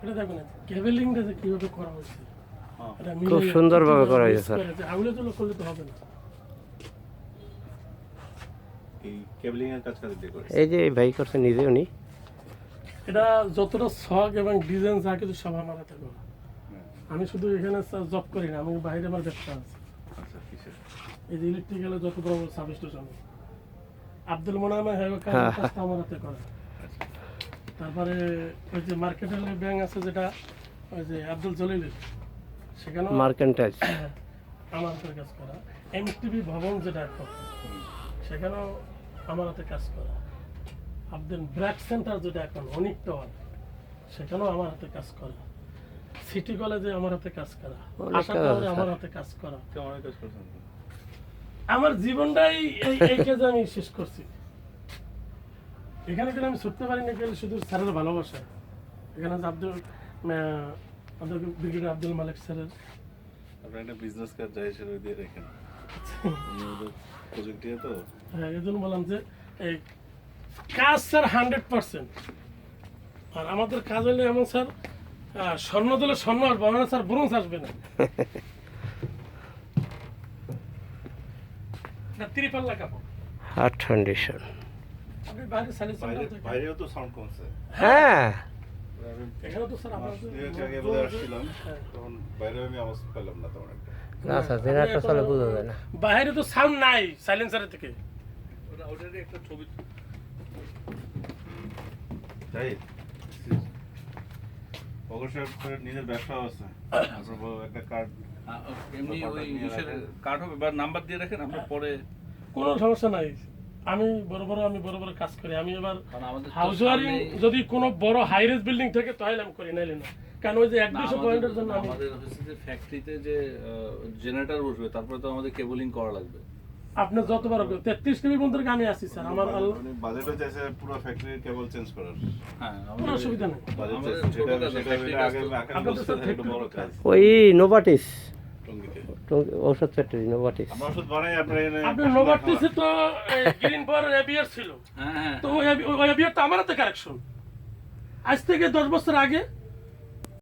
এটা দেখুন কেবলিংটা যে কিভাবে করা হয়েছে, এটা খুব সুন্দরভাবে করা হয়েছে স্যার। আঙুলে তো করলে তো হবে না। এই কেবলিং এর কাজ দিয়ে করে এই যে এই ভাই করছে নিজে উনি। এটা যতটা শখ এবং ডিজাইন যা কিছু সব আমার হাতে করা। আমি শুধু এখানে জব করি না, আমি বাইরে আমার ব্যবসা আছে। আচ্ছা কিসের এই যে ইলেকট্রিক্যালের যত বড় সাব স্টেশন আব্দুল মোনামে কাজটা আমার হাতে করা। তারপরে ওই যে মার্কেটের ব্যাংক আছে যেটা ওই যে আব্দুল জলিলের, সেখানেও মার্কেন্টাইজ। আমার হাতে কাজ করা। এমটিভি ভবন যেটা এখন, সেখানেও আমার হাতে কাজ করা। আব্দুল ব্র্যাক সেন্টার যেটা এখন অনিক টাওয়ার, সেখানেও আমার হাতে কাজ করা। সিটি কলেজে আমার হাতে কাজ করা, অনেক আশা কাজ করি আছে, আমার স্যার। হাতে কাজ করা। কেমন কাজ করছেন আমার জীবনটাই এই কাজে আমি শেষ করছি। এখানে কিন্তু আমি ছুটতে পারি না, গেলে শুধু স্যারের ভালোবাসা। এখানে যে আমাদের ব্রিগেডিয়ার আব্দুল মালিক স্যারের আপনি একটা বিজনেস কাজ যাই সেটা দিয়ে রেখেন প্রজেক্ট দিয়ে তো হ্যাঁ, এই জন্য বললাম যে এই কাজ স্যার 100%। আর আমাদের কাজ হলে এমন স্যার, স্বর্ণ দিলে স্বর্ণ আসবে না স্যার, ব্রোঞ্জ আসবে না। ত্রিপাল্লা কাপড় হার্ট ফাউন্ডেশন। আপনি বাইরে সার্ভিস বাইরেও তো সাউন্ড কমছে হ্যাঁ এখানে তো স্যার মাস আমাদের দুয়েক আগে বোধহয় আসছিলাম তখন বাইরে আমি আওয়াজ পেলাম না তেমন একটা আচ্ছা জেনারেটর চলে বোঝা যায় না। বাইরে তো সাউন্ড নাই সাইলেন্সারের থেকে। ওটারই একটা ছবি তাই অবশ্যই নিজের ব্যবসা আছে আপনার বড় একটা কার্ড এমনি ওই ইসের কার্ড হবে বা নাম্বার দিয়ে রাখেন, আমরা পরে কোনো সমস্যা নাই। আমি বড় বড় কাজ করি। আমি এবার কারণ আমাদের তো হাউস ওয়ারিং সামনেই- যদি কোনো বড় হাই রেজ বিল্ডিং থাকে তাহলে আমি করি, নাইলে না। কারণ ওই যে না, 100-200 পয়েন্টের জন্য আমি আমাদের হচ্ছে যে ফ্যাক্টরিতে যে জেনারেটর বসবে, তারপরে তো আমাদের কেবলিং করা লাগবে। আপনি যত বড় 33 কেবি পর্যন্ত আমি আসি স্যার। আমার বাজেটও চাইছে পুরো ফ্যাক্টরির কেবল চেঞ্জ করার হ্যাঁ, কোনো অসুবিধা নেই। বাজেট আমাদের চাইছে ছোট সেটা কাজ, সেটা factory হলে কাজ আগে তো। আকার আপনাদের বসতে স্যার একটু বড় কাজ ওই নোভাটিস টঙ্গিতে ঔষধ ফ্যাক্টরি নোভাটিস। আমরা ওষুধ বানাই আপনার এনে আপনার নোভার্টিসে তো গ্রিন পাওয়ার এবিআর ছিল, হ্যাঁ হ্যাঁ তো ওই এবিআর তো আমার হাতে কারেকশন। আজ থেকে 10 বছর আগে